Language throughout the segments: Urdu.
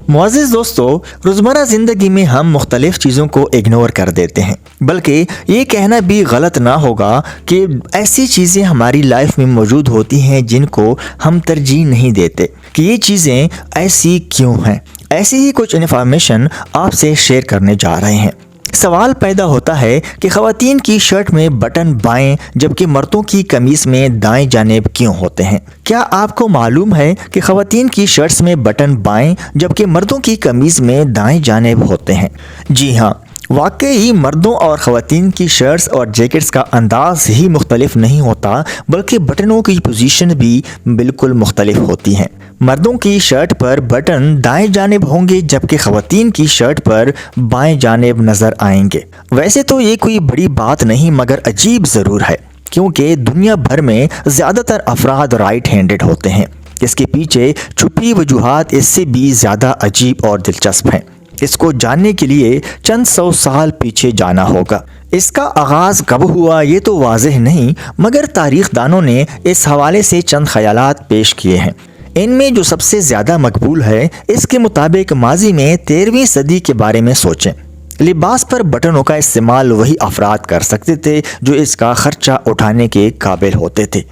معزز دوستو، روزمرہ زندگی میں ہم مختلف چیزوں کو اگنور کر دیتے ہیں، بلکہ یہ کہنا بھی غلط نہ ہوگا کہ ایسی چیزیں ہماری لائف میں موجود ہوتی ہیں جن کو ہم ترجیح نہیں دیتے کہ یہ چیزیں ایسی کیوں ہیں۔ ایسی ہی کچھ انفارمیشن آپ سے شیئر کرنے جا رہے ہیں۔ سوال پیدا ہوتا ہے کہ خواتین کی شرٹ میں بٹن بائیں جبکہ مردوں کی قمیص میں دائیں جانب کیوں ہوتے ہیں؟ کیا آپ کو معلوم ہے کہ خواتین کی شرٹس میں بٹن بائیں جبکہ مردوں کی قمیص میں دائیں جانب ہوتے ہیں؟ جی ہاں، واقعی مردوں اور خواتین کی شرٹس اور جیکٹس کا انداز ہی مختلف نہیں ہوتا، بلکہ بٹنوں کی پوزیشن بھی بالکل مختلف ہوتی ہیں۔ مردوں کی شرٹ پر بٹن دائیں جانب ہوں گے جبکہ خواتین کی شرٹ پر بائیں جانب نظر آئیں گے۔ ویسے تو یہ کوئی بڑی بات نہیں، مگر عجیب ضرور ہے، کیونکہ دنیا بھر میں زیادہ تر افراد رائٹ ہینڈڈ ہوتے ہیں۔ اس کے پیچھے چھپی وجوہات اس سے بھی زیادہ عجیب اور دلچسپ ہیں۔ اس کو جاننے کے لیے چند سو سال پیچھے جانا ہوگا۔ اس کا آغاز کب ہوا یہ تو واضح نہیں، مگر تاریخ دانوں نے اس حوالے سے چند خیالات پیش کیے ہیں۔ ان میں جو سب سے زیادہ مقبول ہے، اس کے مطابق ماضی میں 13ویں صدی کے بارے میں سوچیں۔ لباس پر بٹنوں کا استعمال وہی افراد کر سکتے تھے جو اس کا خرچہ اٹھانے کے قابل ہوتے تھے۔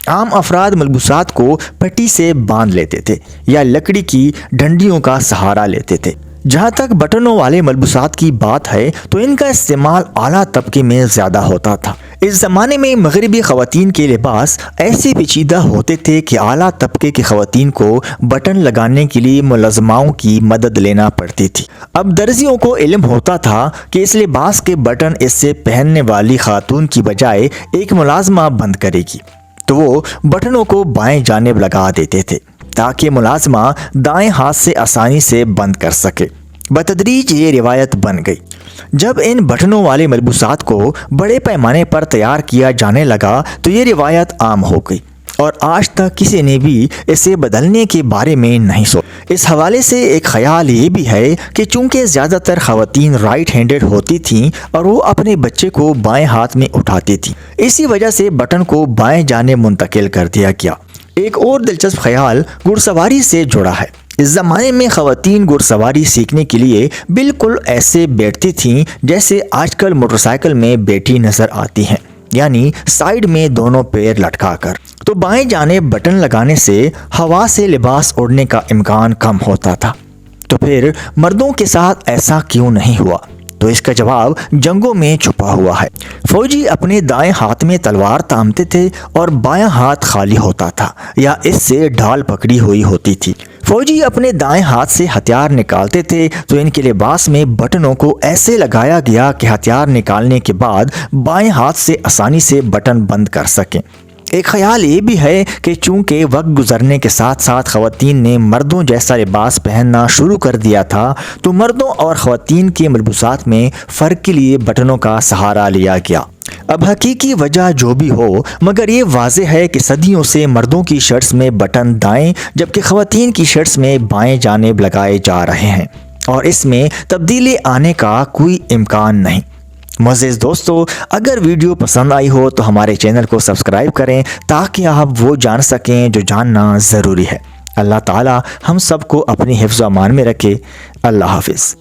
عام افراد ملبوسات کو پٹی سے باندھ لیتے تھے یا لکڑی کی ڈنڈیوں کا سہارا لیتے تھے۔ جہاں تک بٹنوں والے ملبوسات کی بات ہے تو ان کا استعمال اعلیٰ طبقے میں زیادہ ہوتا تھا۔ اس زمانے میں مغربی خواتین کے لباس ایسے پیچیدہ ہوتے تھے کہ اعلیٰ طبقے کی خواتین کو بٹن لگانے کے لیے ملازماؤں کی مدد لینا پڑتی تھی۔ اب درزیوں کو علم ہوتا تھا کہ اس لباس کے بٹن اس سے پہننے والی خاتون کی بجائے ایک ملازمہ بند کرے گی، تو وہ بٹنوں کو بائیں جانب لگا دیتے تھے تاکہ ملازمہ دائیں ہاتھ سے آسانی سے بند کر سکے۔ بتدریج یہ روایت بن گئی۔ جب ان بٹنوں والے ملبوسات کو بڑے پیمانے پر تیار کیا جانے لگا تو یہ روایت عام ہو گئی، اور آج تک کسی نے بھی اسے بدلنے کے بارے میں نہیں سوچا۔ اس حوالے سے ایک خیال یہ بھی ہے کہ چونکہ زیادہ تر خواتین رائٹ ہینڈڈ ہوتی تھیں اور وہ اپنے بچے کو بائیں ہاتھ میں اٹھاتی تھیں، اسی وجہ سے بٹن کو بائیں جانب منتقل کر دیا گیا۔ ایک اور دلچسپ خیال گھڑ سواری سے جڑا ہے۔ اس زمانے میں خواتین گھڑ سواری سیکھنے کے لیے بالکل ایسے بیٹھتی تھیں جیسے آج کل موٹر سائیکل میں بیٹھی نظر آتی ہیں، یعنی سائیڈ میں دونوں پیر لٹکا کر۔ تو بائیں جانب بٹن لگانے سے ہوا سے لباس اڑنے کا امکان کم ہوتا تھا۔ تو پھر مردوں کے ساتھ ایسا کیوں نہیں ہوا؟ تو اس کا جواب جنگوں میں چھپا ہوا ہے۔ فوجی اپنے دائیں ہاتھ میں تلوار تھامتے تھے اور بایاں ہاتھ خالی ہوتا تھا یا اس سے ڈھال پکڑی ہوئی ہوتی تھی۔ فوجی اپنے دائیں ہاتھ سے ہتھیار نکالتے تھے تو ان کے لباس میں بٹنوں کو ایسے لگایا گیا کہ ہتھیار نکالنے کے بعد بائیں ہاتھ سے آسانی سے بٹن بند کر سکیں۔ ایک خیال یہ بھی ہے کہ چونکہ وقت گزرنے کے ساتھ ساتھ خواتین نے مردوں جیسا لباس پہننا شروع کر دیا تھا تو مردوں اور خواتین کے ملبوسات میں فرق کے لیے بٹنوں کا سہارا لیا گیا۔ اب حقیقی وجہ جو بھی ہو، مگر یہ واضح ہے کہ صدیوں سے مردوں کی شرٹس میں بٹن دائیں جبکہ خواتین کی شرٹس میں بائیں جانب لگائے جا رہے ہیں، اور اس میں تبدیلی آنے کا کوئی امکان نہیں۔ معزز دوستو، اگر ویڈیو پسند آئی ہو تو ہمارے چینل کو سبسکرائب کریں تاکہ آپ وہ جان سکیں جو جاننا ضروری ہے۔ اللہ تعالی ہم سب کو اپنی حفظ و امان میں رکھے۔ اللہ حافظ۔